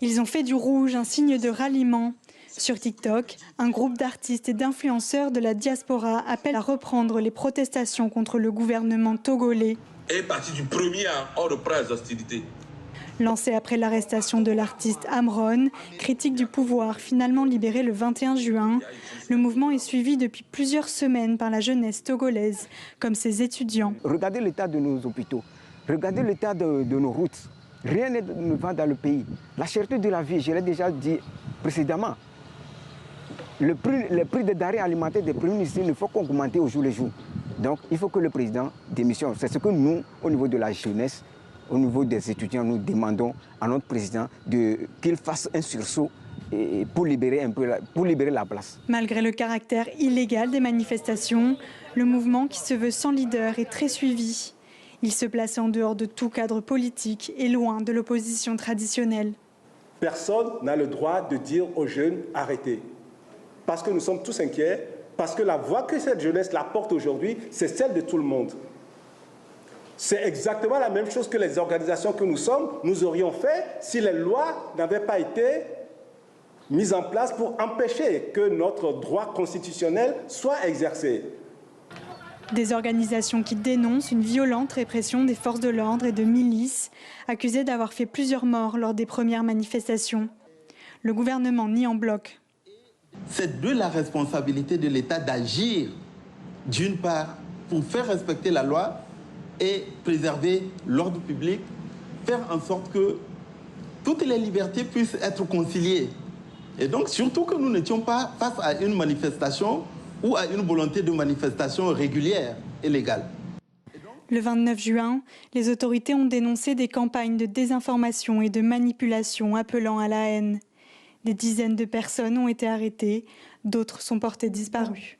Ils ont fait du rouge un signe de ralliement. Sur TikTok, un groupe d'artistes et d'influenceurs de la diaspora appelle à reprendre les protestations contre le gouvernement togolais. Est parti du premier à reprendre les hostilités. Lancé après l'arrestation de l'artiste Amron, critique du pouvoir finalement libéré le 21 juin, le mouvement est suivi depuis plusieurs semaines par la jeunesse togolaise, comme ses étudiants. Regardez l'état de nos hôpitaux, regardez l'état de nos routes. Rien ne va dans le pays. La cherté de la vie, je l'ai déjà dit précédemment. Le prix des denrées alimentaires des premiers ministres ne faut qu'augmenter au jour le jour. Donc il faut que le président démissionne. C'est ce que nous, au niveau de la jeunesse, au niveau des étudiants, nous demandons à notre président qu'il fasse un sursaut pour libérer la place. Malgré le caractère illégal des manifestations, le mouvement qui se veut sans leader est très suivi. Il se place en dehors de tout cadre politique et loin de l'opposition traditionnelle. Personne n'a le droit de dire aux jeunes « arrêtez ». Parce que nous sommes tous inquiets, parce que la voix que cette jeunesse la porte aujourd'hui, c'est celle de tout le monde. C'est exactement la même chose que les organisations que nous sommes, nous aurions fait si les lois n'avaient pas été mises en place pour empêcher que notre droit constitutionnel soit exercé. Des organisations qui dénoncent une violente répression des forces de l'ordre et de milices, accusées d'avoir fait plusieurs morts lors des premières manifestations. Le gouvernement nie en bloc. C'est de la responsabilité de l'État d'agir, d'une part, pour faire respecter la loi et préserver l'ordre public, faire en sorte que toutes les libertés puissent être conciliées. Et donc, surtout que nous n'étions pas face à une manifestation ou à une volonté de manifestation régulière et légale. Le 29 juin, les autorités ont dénoncé des campagnes de désinformation et de manipulation appelant à la haine. Des dizaines de personnes ont été arrêtées, d'autres sont portées disparues.